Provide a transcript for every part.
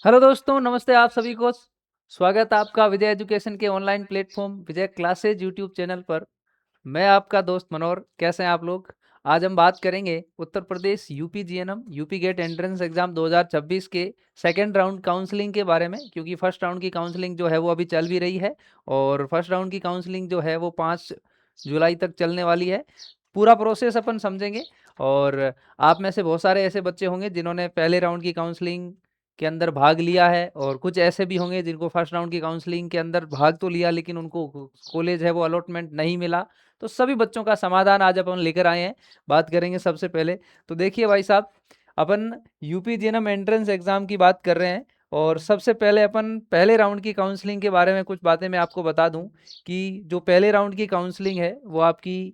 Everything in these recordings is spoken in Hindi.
हेलो दोस्तों, नमस्ते आप सभी को। स्वागत है आपका विजय एजुकेशन के ऑनलाइन प्लेटफॉर्म विजय क्लासेज यूट्यूब चैनल पर। मैं आपका दोस्त मनोहर। कैसे हैं आप लोग? आज हम बात करेंगे Uttar Pradesh UP GNM UP GET entrance exam 2026 के सेकंड राउंड काउंसलिंग के बारे में, क्योंकि फर्स्ट राउंड की काउंसलिंग जो है वो अभी चल भी रही है और फर्स्ट राउंड की काउंसलिंग जो है वो 5 जुलाई तक चलने वाली है। पूरा प्रोसेस अपन समझेंगे और आप में से बहुत सारे ऐसे बच्चे होंगे जिन्होंने पहले राउंड की काउंसलिंग के अंदर भाग लिया है और कुछ ऐसे भी होंगे जिनको फर्स्ट राउंड की काउंसलिंग के अंदर भाग तो लिया लेकिन उनको कॉलेज है वो अलॉटमेंट नहीं मिला। तो सभी बच्चों का समाधान आज अपन लेकर आए हैं। बात करेंगे सबसे पहले। तो देखिए भाई साहब, अपन यूपी जीएनएम एंट्रेंस एग्जाम की बात कर रहे हैं और सबसे पहले अपन पहले राउंड की काउंसलिंग के बारे में कुछ बातें मैं आपको बता दूं कि जो पहले राउंड की काउंसलिंग है वो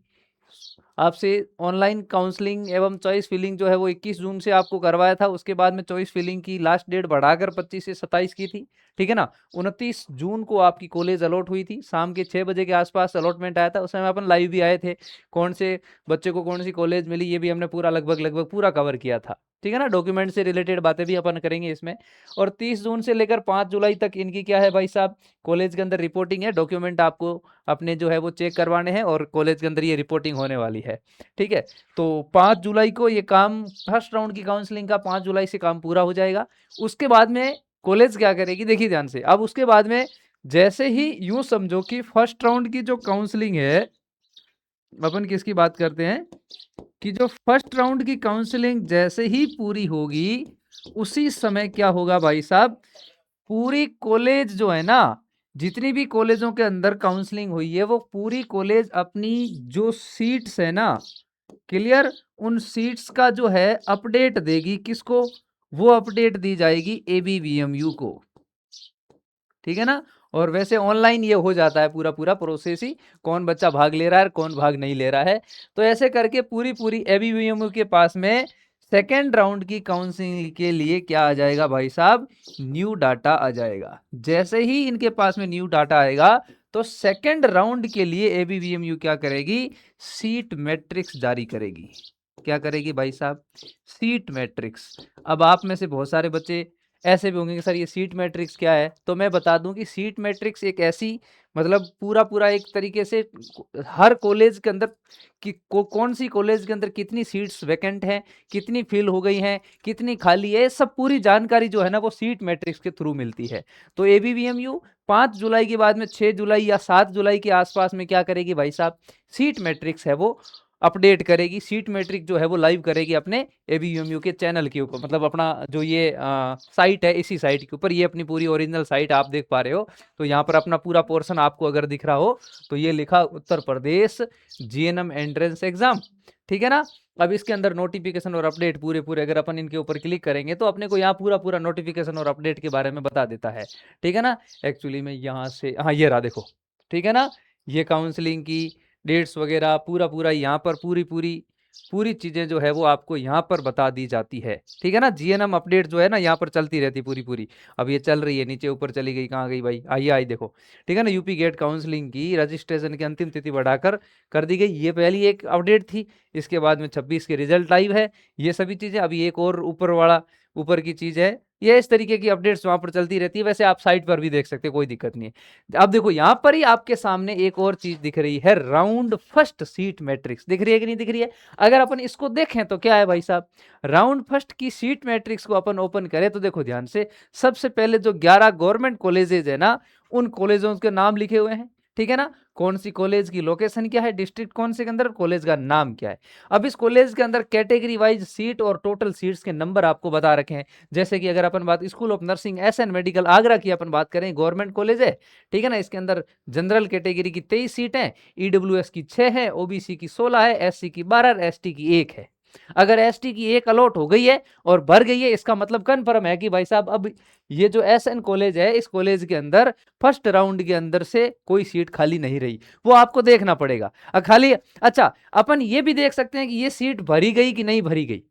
आपसे ऑनलाइन काउंसलिंग एवं चॉइस फिलिंग जो है वो 21 जून से आपको करवाया था। उसके बाद में चॉइस फिलिंग की लास्ट डेट बढ़ाकर 25 से 27 की थी। ठीक है ना। 29 जून को आपकी कॉलेज अलॉट हुई थी। शाम के 6 बजे के आसपास अलॉटमेंट आया था। उस समय अपन लाइव भी आए थे। कौन से बच्चे को कौन सी कॉलेज मिली ये भी हमने पूरा लगभग पूरा कवर किया था। ठीक है ना। डॉक्यूमेंट से रिलेटेड बातें भी अपन करेंगे इसमें। और 30 जून से लेकर 5 जुलाई तक इनकी क्या है भाई साहब, कॉलेज के अंदर रिपोर्टिंग है। डॉक्यूमेंट आपको अपने जो है वो चेक करवाने हैं और कॉलेज के अंदर ये रिपोर्टिंग होने वाली है। ठीक है। तो 5 जुलाई को ये काम, फर्स्ट राउंड की काउंसलिंग का 5 जुलाई से काम पूरा हो जाएगा। उसके बाद में कॉलेज क्या करेगी, देखिए ध्यान से। अब उसके बाद में जैसे ही यूं समझो कि फर्स्ट राउंड की जो काउंसलिंग है, अपन किसकी बात करते हैं कि जो फर्स्ट राउंड की काउंसलिंग जैसे ही पूरी होगी उसी समय क्या होगा भाई साहब, पूरी कॉलेज जो है ना, जितनी भी कॉलेजों के अंदर काउंसलिंग हुई है वो पूरी कॉलेज अपनी जो सीट्स है ना, क्लियर, उन सीट्स का जो है अपडेट देगी। किसको? वो अपडेट दी जाएगी एबीवीएमयू को। ठीक है ना। और वैसे ऑनलाइन ये हो जाता है पूरा पूरा प्रोसेस ही, कौन बच्चा भाग ले रहा है कौन भाग नहीं ले रहा है। तो ऐसे करके पूरी पूरी एबीवीएमयू के पास में सेकेंड राउंड की काउंसलिंग के लिए क्या आ जाएगा भाई साहब, न्यू डाटा आ जाएगा। जैसे ही इनके पास में न्यू डाटा आएगा तो सेकेंड राउंड के लिए एबीवीएमयू क्या करेगी, सीट मैट्रिक्स जारी करेगी। क्या करेगी भाई साहब, सीट मैट्रिक्स। अब आप में से बहुत सारे बच्चे ऐसे भी होंगे कि सर ये सीट मैट्रिक्स क्या है। तो मैं बता दूं कि सीट मैट्रिक्स एक ऐसी, मतलब पूरा पूरा एक तरीके से हर कॉलेज के अंदर कि कौन सी कॉलेज के अंदर कितनी सीट्स वैकेंट हैं, कितनी फिल हो गई हैं, कितनी खाली है, सब पूरी जानकारी जो है ना वो सीट मैट्रिक्स के थ्रू मिलती है। तो एबीवीएमयू 5 जुलाई के बाद में 6 जुलाई या 7 जुलाई के आसपास में क्या करेगी भाई साहब, सीट मैट्रिक्स है वो अपडेट करेगी। सीट मैट्रिक जो है वो लाइव करेगी अपने एबीयूएमयू के चैनल के ऊपर, मतलब अपना जो ये साइट है, इसी साइट के ऊपर। ये अपनी पूरी ओरिजिनल साइट आप देख पा रहे हो। तो यहाँ पर अपना पूरा पोर्शन आपको अगर दिख रहा हो तो ये लिखा Uttar Pradesh GNM entrance exam. ठीक है ना। अब इसके अंदर नोटिफिकेशन और अपडेट पूरे पूरे अगर अपन इनके ऊपर क्लिक करेंगे तो अपने को यहाँ पूरा पूरा नोटिफिकेशन और अपडेट के बारे में बता देता है। ठीक है ना। एक्चुअली में यहाँ से, हाँ ये रहा देखो। ठीक है ना। ये काउंसलिंग की डेट्स वगैरह पूरा पूरा यहाँ पर पूरी पूरी पूरी चीजें जो है वो आपको यहाँ पर बता दी जाती है। ठीक है ना। जीएनएम अपडेट जो है ना यहाँ पर चलती रहती पूरी पूरी। अब ये चल रही है, नीचे ऊपर चली गई, कहाँ गई भाई, आइए आई देखो। ठीक है ना। यूपी गेट काउंसलिंग की रजिस्ट्रेशन की अंतिम तिथि बढ़ाकर कर दी गई, ये पहली एक अपडेट थी। इसके बाद में 26 के रिजल्ट लाइव है। ये सभी चीजें अभी एक और ऊपर वाला, ऊपर की चीज है। ये इस तरीके की अपडेट्स वहां पर चलती रहती है। वैसे आप साइट पर भी देख सकते हैं, कोई दिक्कत नहीं है। अब देखो यहाँ पर ही आपके सामने एक और चीज दिख रही है, राउंड फर्स्ट सीट मैट्रिक्स। दिख रही है कि नहीं दिख रही है? अगर अपन इसको देखें तो क्या है भाई साहब, राउंड फर्स्ट की सीट मैट्रिक्स को अपन ओपन करें तो देखो ध्यान से, सबसे पहले जो 11 गवर्नमेंट कॉलेजेज है ना, उन कॉलेजों के नाम लिखे हुए हैं। ठीक है ना। कौन सी कॉलेज की लोकेशन क्या है, डिस्ट्रिक्ट कौन से के अंदर, कॉलेज का नाम क्या है। अब इस कॉलेज के अंदर कैटेगरी वाइज सीट और टोटल सीट्स के नंबर आपको बता रखे हैं। जैसे कि अगर अपन बात school of nursing SN medical Agra की अपन बात करें, गवर्नमेंट कॉलेज है। ठीक है ना। इसके अंदर जनरल कैटेगरी की 23 सीट है, ईडब्ल्यूएस की 6 है, ओबीसी की 16 है, एससी की 12, एसटी की 1 है। अगर एसटी की 1 अलॉट हो गई है और भर गई है, इसका मतलब कन्फर्म है कि भाई साहब अब ये जो एसएन कॉलेज है, इस कॉलेज के अंदर फर्स्ट राउंड के अंदर से कोई सीट खाली नहीं रही। वो आपको देखना पड़ेगा खाली। अच्छा, अपन ये भी देख सकते हैं कि ये सीट भरी गई कि नहीं भरी गई,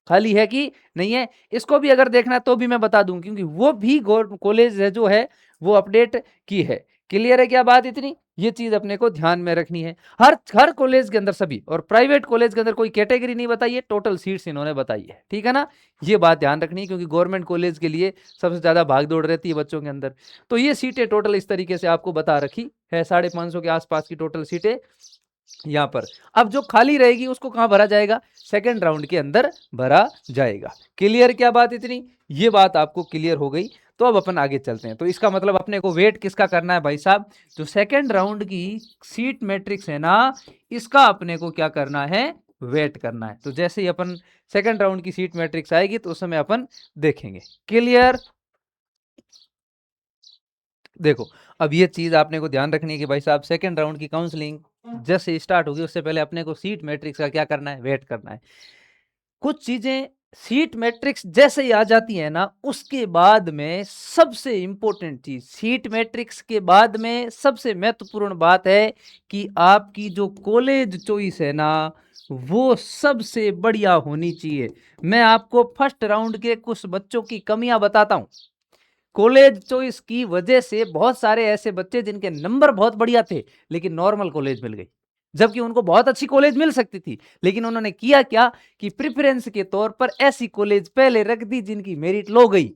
खाली है कि नहीं है। इसको भी अगर देखना है तो भी मैं बता दूं, क्योंकि वो भी कॉलेज है जो है वो अपडेट की है क्लियर है क्या बात इतनी? ये चीज अपने को ध्यान में रखनी है। हर कॉलेज के अंदर सभी, और प्राइवेट कॉलेज के अंदर कोई कैटेगरी नहीं बताई है, टोटल सीट्स इन्होंने बताई है, ठीक है ना। ये बात ध्यान रखनी है, क्योंकि गवर्नमेंट कॉलेज के लिए सबसे ज्यादा भाग दौड़ रहती है बच्चों के अंदर। तो ये सीटें टोटल इस तरीके से आपको बता रखी है, 550 के आसपास की टोटल सीटें यहाँ पर। अब जो खाली रहेगी उसको कहाँ भरा जाएगा? सेकेंड राउंड के अंदर भरा जाएगा। क्लियर क्या बात इतनी? ये बात आपको क्लियर हो गई। तो अब अपन आगे चलते हैं। तो इसका मतलब अपने को वेट किसका करना है भाई साहब? जो सेकेंड राउंड की सीट मैट्रिक्स है ना, इसका अपने को क्या करना है? वेट करना है। तो जैसे ही अपन सेकेंड राउंड की सीट मैट्रिक्स आएगी तो उस समय अपन देखेंगे। क्लियर? देखो, अब ये चीज आपने को ध्यान रखनी है कि भाई साहब सेकेंड राउंड की काउंसलिंग जैसे स्टार्ट होगी उससे पहले अपने को सीट मैट्रिक्स का क्या करना है? वेट करना है। कुछ चीजें सीट मैट्रिक्स जैसे ही आ जाती है ना, उसके बाद में सबसे इंपॉर्टेंट चीज, सीट मैट्रिक्स के बाद में सबसे महत्वपूर्ण बात है कि आपकी जो कॉलेज चॉइस है ना, वो सबसे बढ़िया होनी चाहिए। मैं आपको फर्स्ट राउंड के कुछ बच्चों की कमियां बताता हूं। कॉलेज चॉइस की वजह से बहुत सारे ऐसे बच्चे जिनके नंबर बहुत बढ़िया थे लेकिन नॉर्मल कॉलेज मिल गई, जबकि उनको बहुत अच्छी कॉलेज मिल सकती थी, लेकिन उन्होंने किया क्या कि प्रेफरेंस के तौर पर ऐसी कॉलेज पहले रख दी जिनकी मेरिट लो गई,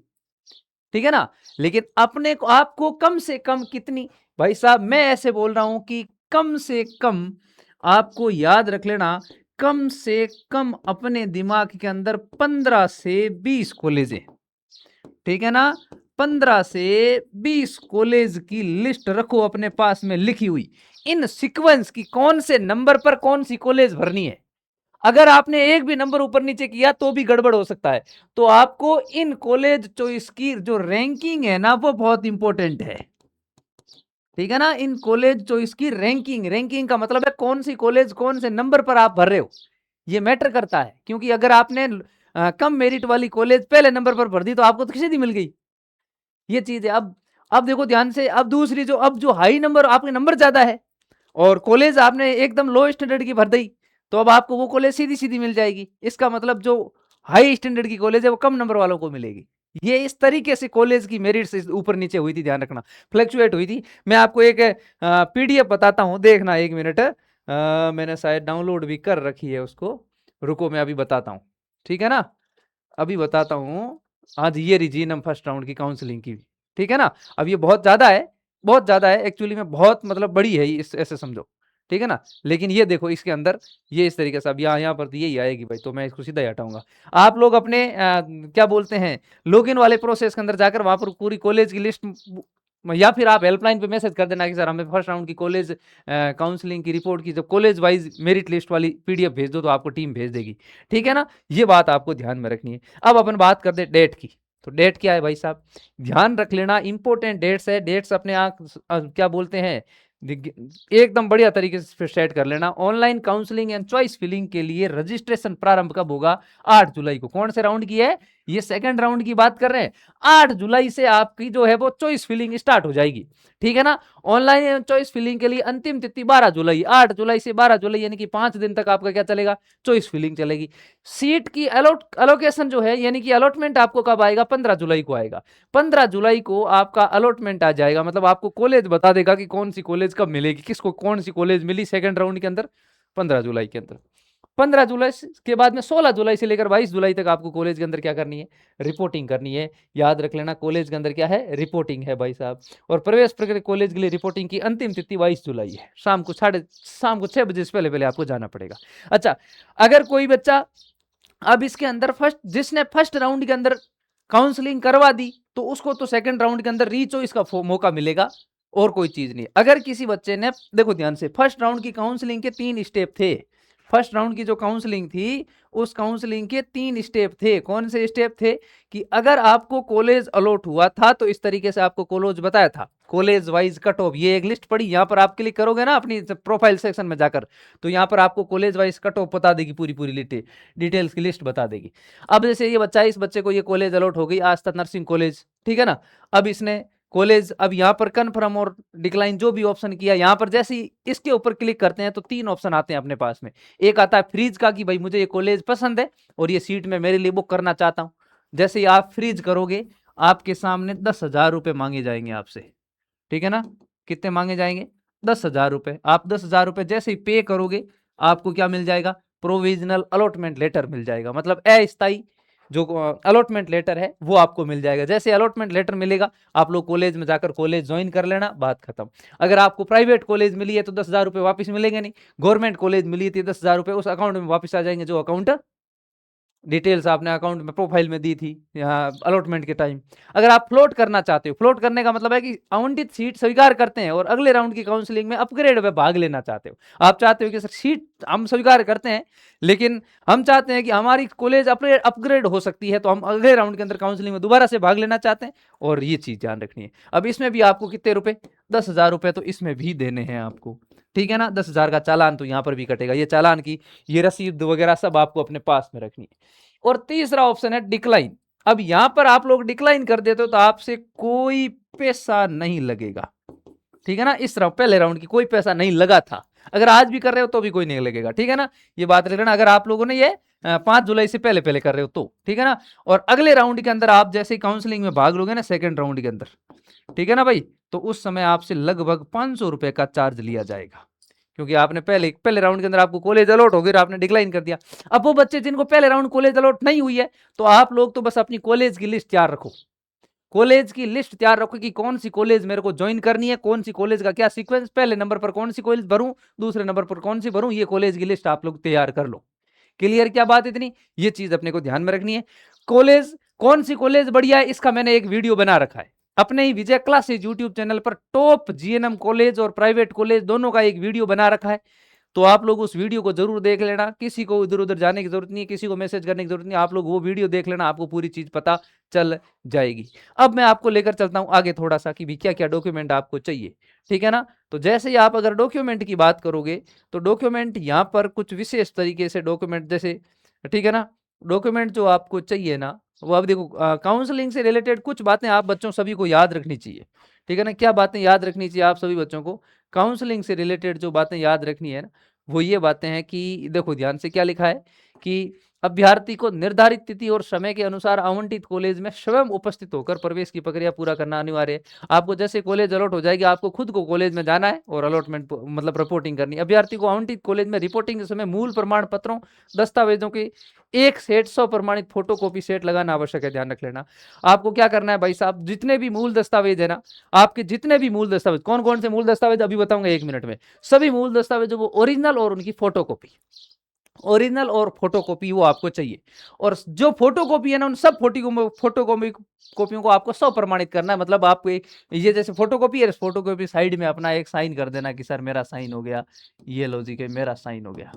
ठीक है ना। लेकिन अपने को आपको कम से कम कितनी, भाई साहब मैं ऐसे बोल रहा हूं कि कम से कम आपको याद रख लेना, कम से कम अपने दिमाग के अंदर 15 से 20 कॉलेज, ठीक है ना। 15 से 20 कॉलेज की लिस्ट रखो अपने पास में लिखी हुई, इन सीक्वेंस की, कौन से नंबर पर कौन सी कॉलेज भरनी है। अगर आपने एक भी नंबर ऊपर नीचे किया तो भी गड़बड़ हो सकता है। तो आपको इन कॉलेज चॉइस की जो रैंकिंग है ना, वो बहुत इंपॉर्टेंट है, ठीक है ना। इन कॉलेज चॉइस की रैंकिंग, रैंकिंग का मतलब है कौन सी कॉलेज कौन से नंबर पर आप भर रहे हो, ये मैटर करता है। क्योंकि अगर आपने कम मेरिट वाली कॉलेज पहले नंबर पर भर दी तो आपको तो किसी दी मिल गई, ये चीज है। अब देखो ध्यान से, अब दूसरी जो, अब जो हाई नंबर, आपके नंबर ज्यादा है और कॉलेज आपने एकदम लो स्टैंडर्ड की भर दी, तो अब आपको वो कॉलेज सीधी सीधी मिल जाएगी। इसका मतलब जो हाई स्टैंडर्ड की कॉलेज है वो कम नंबर वालों को मिलेगी। ये इस तरीके से कॉलेज की मेरिट से ऊपर नीचे हुई थी, ध्यान रखना, फ्लक्चुएट हुई थी। मैं आपको एक पीडीएफ बताता हूं, देखना एक मिनट। मैंने शायद डाउनलोड भी कर रखी है उसको, रुको मैं अभी बताता हूं, ठीक है ना। अभी बताता हूं। आज ये रीजनम फर्स्ट राउंड की काउंसलिंग की, ठीक है ना। अब ये बहुत ज्यादा है, बहुत ज्यादा है एक्चुअली में, बहुत मतलब बड़ी है इस, ऐसे समझो, ठीक है ना। लेकिन ये देखो इसके अंदर ये इस तरीके से, अब यहाँ पर तो यही आएगी भाई, तो मैं इसको सीधा ही हटाऊंगा। आप लोग अपने क्या बोलते हैं, लॉगिन वाले प्रोसेस के अंदर जाकर वहां पर पूरी कॉलेज की लिस्ट, या फिर आप हेल्पलाइन पे मैसेज कर देना कि सर हमें फर्स्ट राउंड की कॉलेज काउंसलिंग की रिपोर्ट की जब कॉलेज वाइज मेरिट लिस्ट वाली पीडीएफ भेज दो, तो आपको टीम भेज देगी, ठीक है ना। ये बात आपको ध्यान में रखनी है। अब अपन बात करते हैं डेट की। तो डेट क्या है भाई साहब? ध्यान रख लेना, इंपॉर्टेंट डेट्स है, डेट्स अपने आप क्या बोलते हैं, एकदम बढ़िया तरीके से सेट कर लेना। Online counselling and choice filling के लिए रजिस्ट्रेशन प्रारंभ कब होगा? 8 जुलाई को। कौन से राउंड की है? ये सेकंड राउंड की बात कर रहे हैं। 8 जुलाई से आपकी जो है वो चॉइस फिलिंग स्टार्ट हो जाएगी, ठीक है ना। ऑनलाइन चॉइस फिलिंग के लिए अंतिम तिथि 12 जुलाई, 8 जुलाई से 12 जुलाई यानी कि 5 दिन तक आपका क्या चलेगा? चॉइस फिलिंग चलेगी। सीट की अलोकेशन जो है यानी कि अलॉटमेंट आपको कब आएगा? 15 जुलाई को आएगा। 15 जुलाई को आपका अलॉटमेंट आ जाएगा, मतलब आपको कॉलेज बता देगा कि कौन सी कॉलेज कब मिलेगी, किसको कौन सी कॉलेज मिली सेकंड राउंड के अंदर, 15 जुलाई के अंदर। 15 जुलाई के बाद में 16 जुलाई से लेकर 22 जुलाई तक आपको कॉलेज के अंदर क्या करनी है? रिपोर्टिंग करनी है। याद रख लेना, कॉलेज के अंदर क्या है? रिपोर्टिंग है भाई साहब। और प्रवेश प्रक्रिया कॉलेज के लिए रिपोर्टिंग की अंतिम तिथि 22 जुलाई है। शाम को 6 बजे से पहले पहले आपको जाना पड़ेगा। अच्छा, अगर कोई बच्चा अब इसके अंदर जिसने फर्स्ट राउंड के अंदर काउंसलिंग करवा दी, तो उसको तो सेकंड राउंड के अंदर रीचॉइस का मौका मिलेगा, और कोई चीज नहीं। अगर किसी बच्चे ने, देखो ध्यान से, फर्स्ट राउंड की काउंसलिंग के 3 स्टेप थे। फर्स्ट राउंड की जो काउंसलिंग थी, उस काउंसलिंग के 3 स्टेप थे। कौन से स्टेप थे? कि अगर आपको कॉलेज अलॉट हुआ था तो इस तरीके से आपको कॉलेज बताया था, कॉलेज वाइज कट ऑफ, ये एक लिस्ट पड़ी, यहाँ पर आप क्लिक करोगे ना अपनी प्रोफाइल सेक्शन में जाकर, तो यहाँ पर आपको कॉलेज वाइज कट ऑफ बता देगी, पूरी पूरी डिटेल्स की लिस्ट बता देगी। अब जैसे ये बच्चा, इस बच्चे को ये कॉलेज अलॉट हो गई, आस्था नर्सिंग कॉलेज, ठीक है ना। अब इसने कॉलेज, अब यहाँ पर कन्फर्म और डिक्लाइन जो भी ऑप्शन किया, यहाँ पर जैसे ही इसके ऊपर क्लिक करते हैं तो 3 ऑप्शन आते हैं अपने पास में। एक आता है फ्रीज का, कि भाई मुझे ये कॉलेज पसंद है और ये सीट मैं मेरे लिए बुक करना चाहता हूँ। जैसे ही आप फ्रीज करोगे, आपके सामने 10,000 रुपए मांगे जाएंगे आपसे, ठीक है ना। कितने मांगे जाएंगे? 10,000 रुपए। आप 10,000 रुपए जैसे ही पे करोगे आपको क्या मिल जाएगा? प्रोविजनल अलॉटमेंट लेटर मिल जाएगा, मतलब अस्थाई जो अलॉटमेंट लेटर है वो आपको मिल जाएगा। जैसे अलॉटमेंट लेटर मिलेगा आप लोग कॉलेज में जाकर कॉलेज ज्वाइन कर लेना, बात खत्म। अगर आपको प्राइवेट कॉलेज मिली है तो 10,000 रुपए वापस मिलेंगे नहीं, गवर्नमेंट कॉलेज मिली थी 10,000 रुपए उस अकाउंट में वापस आ जाएंगे, जो अकाउंट डिटेल्स आपने अकाउंट में प्रोफाइल में दी थी यहाँ अलॉटमेंट के टाइम। अगर आप फ्लोट करना चाहते हो, फ्लोट करने का मतलब है कि आवंटित सीट स्वीकार करते हैं और अगले राउंड की काउंसलिंग में अपग्रेड में भाग लेना चाहते हो। आप चाहते हो कि सर सीट हम स्वीकार करते हैं लेकिन हम चाहते हैं कि हमारी कॉलेज अपग्रेड हो सकती है, तो हम अगले राउंड के अंदर काउंसलिंग में दोबारा से भाग लेना चाहते हैं, और ये चीज ध्यान रखनी है। अब इसमें भी आपको कितने रुपए? 10,000 रुपए तो इसमें भी देने हैं आपको, ठीक है ना। 10,000 का चालान तो यहाँ पर भी कटेगा, ये चालान की ये रसीद वगैरह सब आपको अपने पास में रखनी है। और तीसरा ऑप्शन है डिक्लाइन। अब यहां पर आप लोग डिक्लाइन कर देते हो तो आपसे कोई पैसा नहीं लगेगा, ठीक है ना। इस पहले राउंड की कोई पैसा नहीं लगा था, अगर आज भी कर रहे हो तो भी कोई नहीं लगेगा, ठीक है ना। ये बात रख लेना, अगर आप लोगों ने ये 5 जुलाई से पहले पहले कर रहे हो तो, ठीक है ना। और अगले राउंड के अंदर आप जैसे काउंसलिंग में भाग लोगे ना सेकंड राउंड के अंदर, ठीक है ना भाई, तो उस समय आपसे लगभग 500 रुपए का चार्ज लिया जाएगा, क्योंकि आपने पहले राउंड के अंदर आपको कॉलेज अलॉट हो गई और आपने डिक्लाइन कर दिया। अब वो बच्चे जिनको पहले राउंड कॉलेज अलॉट नहीं हुई है, तो आप लोग तो बस अपनी कॉलेज की लिस्ट तैयार रखो, कॉलेज की लिस्ट तैयार रखो कि कौन सी कॉलेज मेरे को ज्वाइन करनी है, कौन सी कॉलेज का क्या सीक्वेंस, पहले नंबर पर कौन सी कॉलेज भरूं, दूसरे नंबर पर कौन सी भरूं, ये कॉलेज की लिस्ट आप लोग तैयार कर लो। क्लियर? क्या बात इतनी, ये चीज अपने को ध्यान में रखनी है। कॉलेज कौन सी कॉलेज बढ़िया है इसका मैंने एक वीडियो बना रखा है अपने ही विजय क्लासेज यूट्यूब चैनल पर, टॉप जीएनएम कॉलेज और प्राइवेट कॉलेज दोनों का एक वीडियो बना रखा है, तो आप लोग उस वीडियो को जरूर देख लेना। किसी को इधर उधर जाने की जरूरत नहीं है, किसी को मैसेज करने की जरूरत नहीं है, आप लोग वो वीडियो देख लेना, आपको पूरी चीज पता चल जाएगी। अब मैं आपको लेकर चलता हूं आगे थोड़ा सा कि भी क्या क्या डॉक्यूमेंट आपको चाहिए, ठीक है ना। तो जैसे ही आप अगर डॉक्यूमेंट की बात करोगे तो डॉक्यूमेंट यहां पर कुछ विशेष तरीके से डॉक्यूमेंट जैसे, ठीक है ना, डॉक्यूमेंट जो आपको चाहिए ना वो अब देखो काउंसलिंग से रिलेटेड कुछ बातें आप बच्चों सभी को याद रखनी चाहिए, ठीक है ना। क्या बातें याद रखनी चाहिए आप सभी बच्चों को? काउंसलिंग से रिलेटेड जो बातें याद रखनी है ना वो ये बातें हैं कि देखो ध्यान से क्या लिखा है कि अभ्यर्थी को निर्धारित तिथि और समय के अनुसार आवंटित कॉलेज में स्वयं उपस्थित होकर प्रवेश की प्रक्रिया पूरा करना अनिवार्य है। आपको जैसे कॉलेज अलॉट हो जाएगी आपको खुद को कॉलेज में जाना है और अलॉटमेंट मतलब रिपोर्टिंग करनी है। अभ्यर्थी को आवंटित कॉलेज में रिपोर्टिंग के समय मूल प्रमाण पत्रों दस्तावेजों के एक सेट 100 प्रमाणित फोटोकॉपी सेट लगाना आवश्यक है, ध्यान रख लेना। आपको क्या करना है भाई साहब, जितने भी मूल दस्तावेज है ना, आपके जितने भी मूल दस्तावेज, कौन कौन से मूल दस्तावेज अभी बताऊंगा 1 मिनट में, सभी मूल दस्तावेजों वो ओरिजिनल और उनकी फोटोकॉपी, ओरिजिनल और फोटोकॉपी वो आपको चाहिए। और जो फोटोकॉपी है ना उन सब फोटोकॉपी कॉपियों को आपको 100 प्रमाणित करना है। मतलब आपको ये जैसे फोटोकॉपी है, फोटोकॉपी साइड में अपना एक साइन कर देना कि सर मेरा साइन हो गया, ये लो जी के मेरा साइन हो गया,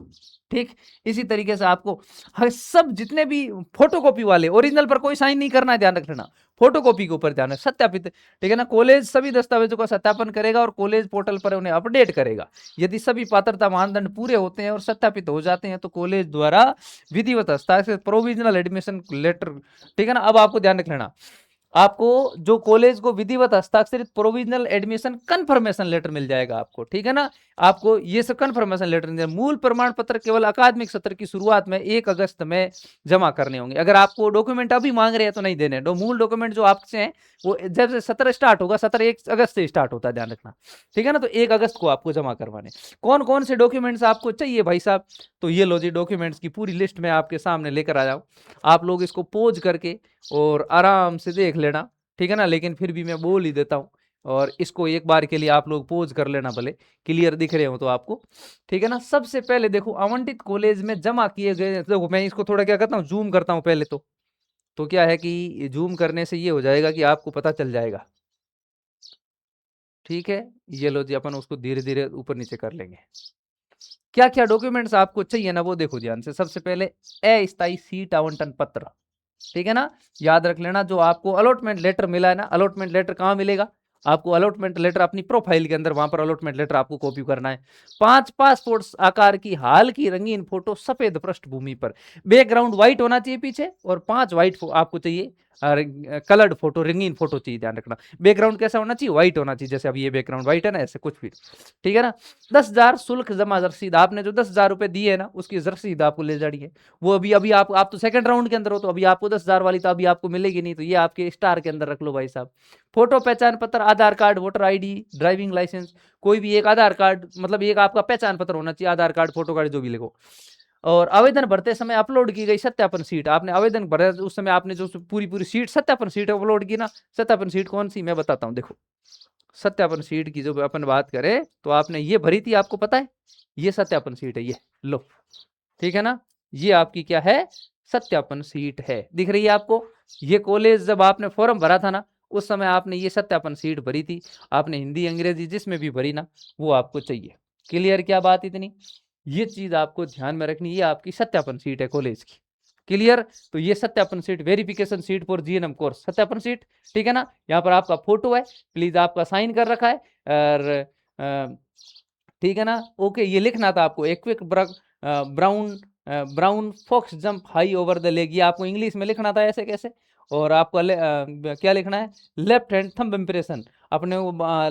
ठीक। इसी तरीके से आपको हर सब जितने भी फोटोकॉपी वाले, ओरिजिनल पर कोई साइन नहीं करना है, ध्यान रखना, फोटोकॉपी के ऊपर ध्यान है, सत्यापित, ठीक है ना। कॉलेज सभी दस्तावेजों का सत्यापन करेगा और कॉलेज पोर्टल पर उन्हें अपडेट करेगा। यदि सभी पात्रता मानदंड पूरे होते हैं और सत्यापित हो जाते हैं तो कॉलेज द्वारा विधिवत हस्ताक्षर प्रोविजनल एडमिशन लेटर, ठीक है ना। अब आपको ध्यान रख लेना, आपको जो कॉलेज को विधिवत हस्ताक्षरित प्रोविजनल एडमिशन कंफर्मेशन लेटर मिल जाएगा आपको, ठीक है ना। आपको ये सब कंफर्मेशन लेटर मिल जाएगा। मूल प्रमाण पत्र केवल अकादमिक सत्र की शुरुआत में 1 अगस्त में जमा करने होंगे। अगर आपको डॉक्यूमेंट अभी मांग रहे हैं तो नहीं देने, मूल डॉक्यूमेंट जो आपसे हैं वो जब से सत्र स्टार्ट होगा, सत्र 1 अगस्त से स्टार्ट होता है, ध्यान रखना, ठीक है ना। तो 1 अगस्त को आपको जमा करवाने। कौन कौन से डॉक्यूमेंट्स आपको चाहिए भाई साहब, तो ये लो जी डॉक्यूमेंट्स की पूरी लिस्ट में आपके सामने लेकर आ जाऊं, आप लोग इसको पोज करके और आराम से देख लेना, ठीक है ना। लेकिन फिर भी मैं बोल ही देता हूं, और इसको एक बार के लिए आप लोग पोज कर लेना, भले क्लियर दिख रहे हो तो आपको, ठीक है ना। सबसे पहले देखो आवंटित कॉलेज में जमा किए गए, देखो मैं इसको थोड़ा क्या करता हूँ जूम करता हूँ पहले तो क्या है कि जूम करने से ये हो जाएगा कि आपको पता चल जाएगा, ठीक है। ये लो जी अपन उसको धीरे धीरे ऊपर नीचे कर लेंगे। क्या क्या डॉक्यूमेंट्स आपको चाहिए ना वो देखो ध्यान से। सबसे पहले अस्थायी सीट आवंटन पत्र, ठीक है ना, याद रख लेना। जो आपको अलॉटमेंट लेटर मिला है ना, अलॉटमेंट लेटर कहाँ मिलेगा आपको? अलॉटमेंट लेटर अपनी प्रोफाइल के अंदर, वहां पर अलॉटमेंट लेटर आपको कॉपी करना है। 5 पासपोर्ट आकार की हाल की रंगीन फोटो सफेद पृष्ठभूमि पर, बैकग्राउंड व्हाइट होना चाहिए पीछे, और 5 व्हाइट आपको चाहिए कलर्ड फोटो, रंगीन फोटो चाहिए, ध्यान रखना। बैकग्राउंड कैसा होना चाहिए, व्हाइट होना चाहिए, जैसे अब ये बैकग्राउंड व्हाइट है ना, ऐसे कुछ भी, ठीक है ना। 10,000 शुल्क जमा रसीद, आपने जो 10,000 रुपए दिए है ना, उसकी रसीद आपको ले जानी है। वो अभी अभी आप तो सेकंड राउंड के अंदर हो, तो अभी आपको 10,000 वाली तो अभी आपको मिलेगी नहीं, तो ये आपके स्टार के अंदर रख लो भाई साहब। फोटो, पहचान पत्र, Aadhaar card, voter ID, driving licence, कोई भी एक आधार कार्ड, मतलब एक आपका पहचान पत्र होना चाहिए, आधार कार्ड, फोटो कार्ड, जो भी लिखो। और आवेदन भरते समय अपलोड की गई सत्यापन सीट, आपने आवेदन भरा उस समय आपने जो पूरी पूरी सीट, सत्यापन सीट अपलोड की ना। सत्यापन सीट कौन सी, मैं बताता हूँ, देखो। सत्यापन सीट की जो अपन बात करें, तो आपने ये भरी थी, आपको पता है, ये सत्यापन सीट है, ये लो, ठीक है ना। ये आपकी क्या है, सत्यापन सीट है, दिख रही है आपको। ये कॉलेज जब आपने फॉर्म भरा था ना, उस समय आपने ये सत्यापन सीट भरी थी। आपने हिंदी अंग्रेजी जिसमें भी भरी ना, वो आपको चाहिए। क्लियर, क्या बात इतनी, ये चीज आपको ध्यान में रखनी, ये आपकी सत्यापन सीट है कॉलेज की। क्लियर, तो ये सत्यापन seat, verification seat for GNM course, सत्यापन सीट, ठीक है ना। यहाँ पर आपका फोटो है, प्लीज आपका साइन कर रखा है, और ठीक है ना। ओके, ये लिखना था आपको, a quick brown brown fox jump high over the leg, ये आपको इंग्लिश में लिखना था, ऐसे कैसे। और आपको क्या लिखना है, लेफ्ट हैंड थंब इम्प्रेशन, अपने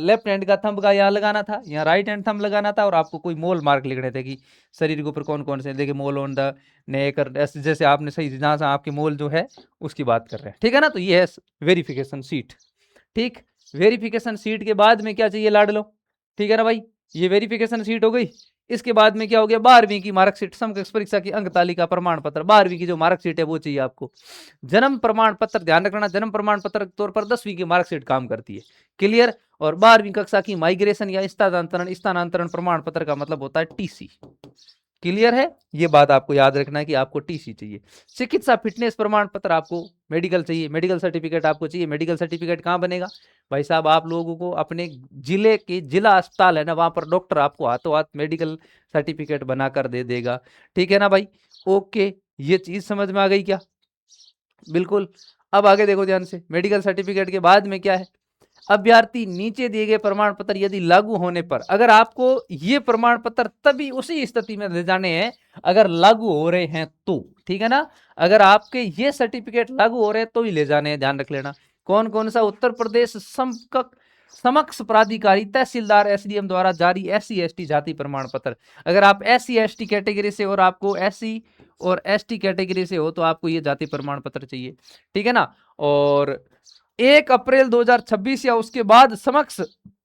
लेफ्ट हैंड का थंब का यहाँ लगाना था, यहाँ राइट हैंड थंब लगाना था, और आपको कोई मोल मार्क लिखने थे कि शरीर के ऊपर कौन कौन से, देखिए मोल ऑन द नेक, ऐसे जैसे आपने सही जहाँ से आपके मोल जो है उसकी बात कर रहे हैं, ठीक है ना। तो ये है वेरिफिकेशन सीट, ठीक। वेरिफिकेशन सीट के बाद में क्या चाहिए लाडलो, ठीक है ना भाई, ये वेरिफिकेशन सीट हो गई। इसके बाद में क्या हो गया, 12वीं की मार्कशीट, समकक्ष परीक्षा की अंक तालिका प्रमाण पत्र, 12वीं की जो मार्कशीट है वो चाहिए आपको। जन्म प्रमाण पत्र, ध्यान रखना, जन्म प्रमाण पत्र के तौर पर 10वीं की मार्कशीट काम करती है। क्लियर, और 12वीं कक्षा की माइग्रेशन या स्थानांतरण प्रमाण पत्र का मतलब होता है टीसी। क्लियर है, ये बात आपको याद रखना है कि आपको टीसी चाहिए। चिकित्सा फिटनेस प्रमाण पत्र, आपको मेडिकल चाहिए, मेडिकल सर्टिफिकेट आपको चाहिए। मेडिकल सर्टिफिकेट कहाँ बनेगा भाई साहब, आप लोगों को अपने जिले के जिला अस्पताल है ना, वहां पर डॉक्टर आपको हाथों हाथ मेडिकल सर्टिफिकेट बनाकर दे देगा, ठीक है ना भाई। ओके, ये चीज समझ में आ गई क्या, बिल्कुल। अब आगे देखो ध्यान से, मेडिकल सर्टिफिकेट के बाद में क्या है, अभ्यर्थी नीचे दिए गए प्रमाण पत्र यदि लागू होने पर, अगर आपको ये प्रमाण पत्र तभी उसी स्थिति में ले जाने हैं अगर लागू हो रहे हैं तो, ठीक है ना। अगर आपके ये सर्टिफिकेट लागू हो रहे हैं तो ही ले जाने हैं, ध्यान रख लेना। कौन कौन सा, उत्तर प्रदेश समक्ष प्राधिकारी, तहसीलदार, एसडीएम द्वारा जारी SC ST जाति प्रमाण पत्र। अगर आप SC ST कैटेगरी से और आपको SC और ST कैटेगरी से हो तो आपको ये जाति प्रमाण पत्र चाहिए, ठीक है ना। और 1 अप्रैल 2026 या उसके बाद समक्ष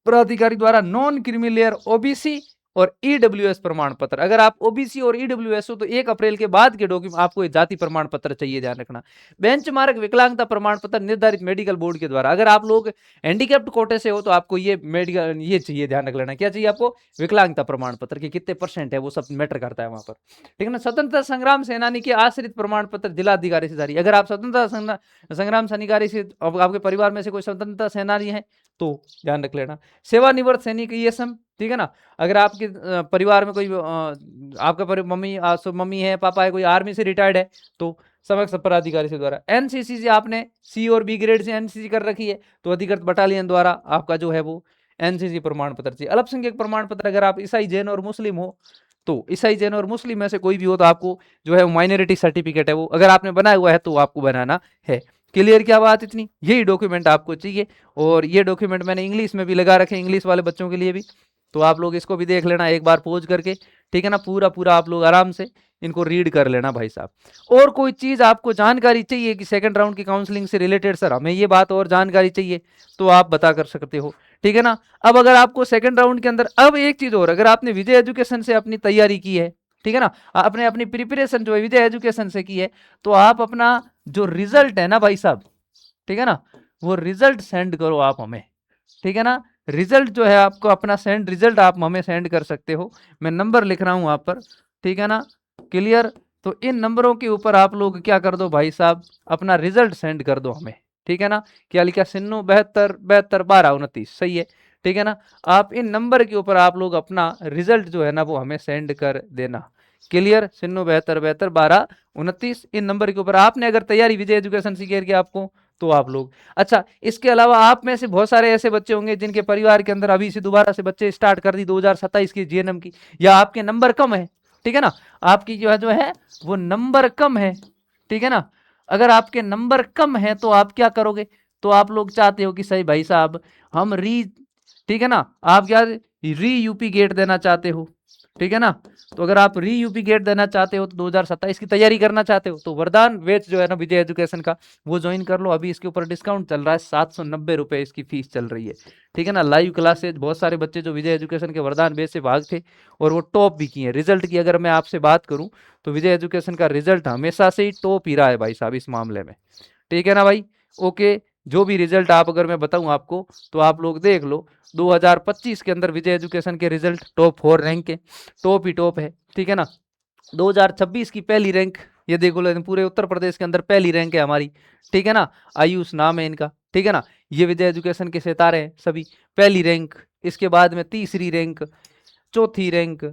प्राधिकारी द्वारा नॉन क्रीमी OBC और EWS प्रमाण पत्र, अगर आप OBC और EWS हो तो 1 अप्रैल के बाद के डॉक्यूमेंट आपको जाति प्रमाण पत्र चाहिए, ध्यान रखना। बेंचमार्क विकलांगता प्रमाण पत्र निर्धारित मेडिकल बोर्ड के द्वारा, अगर आप लोग हैंडीकैप्ड कोटे से हो तो आपको ये मेडिकल ये चाहिए, ध्यान रख लेना। क्या चाहिए आपको, विकलांगता प्रमाण पत्र के कितने % है वो सब मैटर करता है वहां पर, ठीक है ना। स्वतंत्रता संग्राम सेनानी के आश्रित प्रमाण पत्र जिलाधिकारी से जारी, अगर आप स्वतंत्रता संग्राम सेनानी से आपके परिवार में से कोई स्वतंत्रता सेनानी है तो ध्यान रख लेना। सेवानिवृत्त सैनिक ESM, ठीक है ना। अगर आपके परिवार में कोई आपका मम्मी है, पापा है, कोई आर्मी से रिटायर्ड है तो समक्ष पदाधिकारी से द्वारा। NCC से आपने C और B ग्रेड से NCC कर रखी है तो अधिकृत बटालियन द्वारा आपका जो है वो NCC प्रमाण पत्र चाहिए। अल्पसंख्यक प्रमाण पत्र, अगर आप ईसाई, जैन और मुस्लिम हो तो ईसाई, जैन और मुस्लिम में से कोई भी हो तो आपको जो है माइनॉरिटी सर्टिफिकेट है वो अगर आपने बनाया हुआ है तो आपको बनाना है। क्लियर, क्या बात इतनी, यही डॉक्यूमेंट आपको चाहिए। और ये डॉक्यूमेंट मैंने इंग्लिश में भी लगा रखे, इंग्लिश वाले बच्चों के लिए भी, तो आप लोग इसको भी देख लेना एक बार पॉज करके, ठीक है ना। पूरा पूरा आप लोग आराम से इनको रीड कर लेना भाई साहब। और कोई चीज आपको जानकारी चाहिए कि सेकंड राउंड की काउंसलिंग से रिलेटेड, सर हमें ये बात और जानकारी चाहिए, तो आप बता कर सकते हो, ठीक है ना। अब अगर आपको सेकंड राउंड के अंदर, अब एक चीज और, अगर आपने विजय एजुकेशन से अपनी तैयारी की है, ठीक है ना, आपने अपनी प्रिपरेशन जो है विजय एजुकेशन से की है, तो आप अपना जो रिजल्ट है ना भाई साहब, ठीक है ना, वो रिजल्ट सेंड करो आप हमें, ठीक है ना। रिजल्ट जो है आपको अपना सेंड, रिजल्ट आप हमें सेंड कर सकते हो, मैं नंबर लिख रहा हूं वहां पर, ठीक है ना। क्लियर, तो इन नंबरों के ऊपर आप लोग क्या कर दो भाई साहब, अपना रिजल्ट सेंड कर दो हमें, ठीक है ना। क्या लिखा, 9672721229, सही है, ठीक है ना। आप इन नंबर के ऊपर आप लोग अपना रिजल्ट जो है ना वो हमें सेंड कर देना। क्लियर, 9672721229, इन नंबर के ऊपर आपने अगर तैयारी विजय एजुकेशन से करके आपको, तो आप लोग, अच्छा इसके अलावा आप में से बहुत सारे ऐसे बच्चे होंगे जिनके परिवार के अंदर अभी से दोबारा से बच्चे स्टार्ट कर दी 2027 की जीएनएम की, या आपके नंबर कम है, ठीक है ना, आपकी जो है वो नंबर कम है, ठीक है ना, अगर आपके नंबर कम है तो आप क्या करोगे, तो आप लोग चाहते हो कि सही भाई साहब हम ठीक है ना, आप क्या री यूपी गेट देना चाहते हो, ठीक है ना। तो अगर आप री यूपी गेट देना चाहते हो तो 2027 की तैयारी करना चाहते हो तो वरदान बैच जो है ना विजय एजुकेशन का, वो ज्वाइन कर लो। अभी इसके ऊपर डिस्काउंट चल रहा है, 790 रुपए इसकी फीस चल रही है, ठीक है ना। लाइव क्लासेज, बहुत सारे बच्चे जो विजय एजुकेशन के वरदान बैच से भाग थे और वो टॉप भी किए। रिजल्ट की अगर मैं आपसे बात करूं तो विजय एजुकेशन का रिजल्ट हमेशा से ही टॉप ही रहा है भाई साहब इस मामले में, ठीक है ना भाई। ओके, जो भी रिजल्ट आप अगर मैं बताऊं आपको तो आप लोग देख लो, 2025 के अंदर विजय एजुकेशन के रिजल्ट टॉप 4 रैंक के, टॉप ही टॉप है, ठीक है ना। 2026 की पहली रैंक, ये देखो लो, पूरे उत्तर प्रदेश के अंदर पहली रैंक है हमारी, ठीक है ना। आयुष नाम है इनका, ठीक है ना। ये विजय एजुकेशन के सितारे हैं सभी, पहली रैंक, इसके बाद में तीसरी रैंक, चौथी रैंक,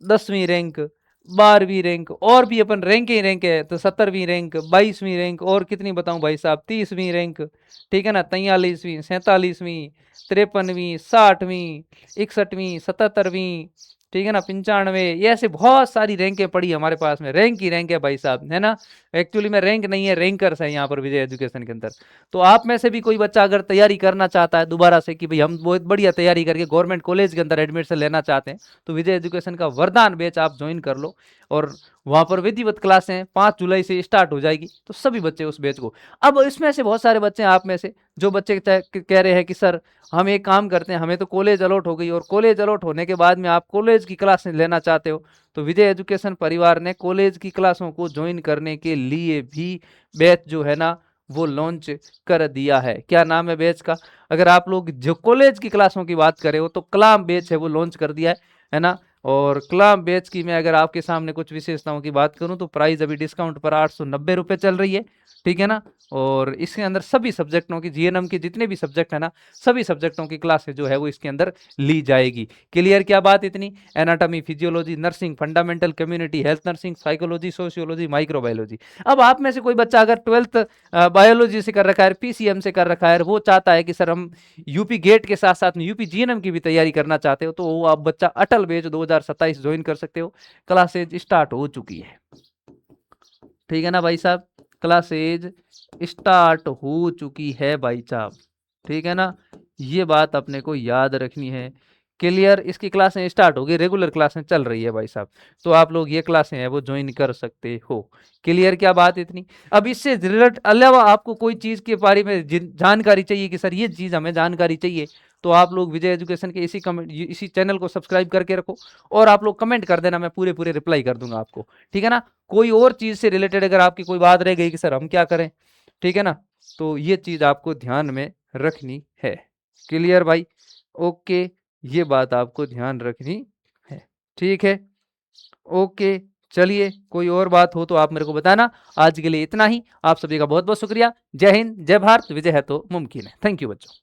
10वीं रैंक, 12वीं रैंक, और भी अपन रैंक ही रैंक है, तो 17वीं रैंक, 22वीं रैंक, और कितनी बताऊं भाई साहब, 30वीं रैंक, ठीक है ना, 43वीं, 47वीं, 53वीं, 60वीं, 61वीं, 77वीं, ठीक है ना, 95, ये ऐसे बहुत सारी रैंकें पड़ी हमारे पास में, रैंक ही रैंक है भाई साहब, है ना। एक्चुअली में रैंक नहीं है, रैंकर्स है यहाँ पर विजय एजुकेशन के अंदर। तो आप में से भी कोई बच्चा अगर तैयारी करना चाहता है दोबारा से कि भाई हम बहुत बढ़िया तैयारी करके गवर्नमेंट कॉलेज के अंदर एडमिशन लेना चाहते हैं, तो विजय एजुकेशन का वरदान बैच आप ज्वाइन कर लो। और वहां पर विधिवत क्लासें 5 जुलाई से स्टार्ट हो जाएगी, तो सभी बच्चे उस बैच को। अब इसमें से बहुत सारे बच्चे हैं आप में से जो बच्चे कह रहे हैं कि सर हम एक काम करते हैं, हमें तो कॉलेज अलॉट हो गई और कॉलेज अलॉट होने के बाद में आप कॉलेज की क्लासें लेना चाहते हो, तो विजय एजुकेशन परिवार ने कॉलेज की क्लासों को ज्वाइन करने के लिए भी बैच जो है ना वो लॉन्च कर दिया है। क्या नाम है बैच का, अगर आप लोग जो कॉलेज की क्लासों की बात करें हो तो कलाम बैच है, वो लॉन्च कर दिया है ना। और कलाम बैच की मैं अगर आपके सामने कुछ विशेषताओं की बात करूं तो प्राइस अभी डिस्काउंट पर 890 रुपए चल रही है, ठीक है ना। और इसके अंदर सभी सब्जेक्टों की, जीएनएम के जितने भी सब्जेक्ट है ना, सभी सब्जेक्टों की क्लासेस जो है वो इसके अंदर ली जाएगी। क्लियर क्या बात इतनी, anatomy, physiology, nursing, fundamental, community health nursing, psychology, sociology, microbiology. अब आप में से कोई बच्चा अगर 12th बायोलॉजी से कर रखा है, पीसीएम से कर रखा है, वो चाहता है कि सर हम यूपी गेट के साथ साथ में यूपी जीएनएम की भी तैयारी करना चाहते हो, तो वो आप बच्चा अटल बैच 2027 ज्वाइन कर सकते हो। क्लासेज स्टार्ट हो चुकी है, ठीक है ना भाई साहब, क्लासेज स्टार्ट हो चुकी है भाई साहब, ठीक है ना। ये बात अपने को याद रखनी है। क्लियर, इसकी क्लासें स्टार्ट हो गई, रेगुलर क्लासें चल रही है भाई साहब, तो आप लोग ये क्लासें हैं वो ज्वाइन कर सकते हो। क्लियर क्या बात इतनी। अब इससे रिलेट अलावा आपको कोई चीज के बारे में जानकारी चाहिए कि सर ये चीज हमें जानकारी चाहिए, तो आप लोग विजय एजुकेशन के इसी चैनल को सब्सक्राइब करके रखो और आप लोग कमेंट कर देना, मैं पूरे पूरे रिप्लाई कर दूंगा आपको, ठीक है ना। कोई और चीज से रिलेटेड अगर आपकी कोई बात रह गई कि सर हम क्या करें, ठीक है ना, तो ये चीज आपको ध्यान में रखनी है। क्लियर भाई, ओके, ये बात आपको ध्यान रखनी है, ठीक है, ओके। चलिए, कोई और बात हो तो आप मेरे को बताना। आज के लिए इतना ही, आप सभी का बहुत बहुत शुक्रिया। जय हिंद, जय भारत, विजय है तो मुमकिन है। थैंक यू बच्चों।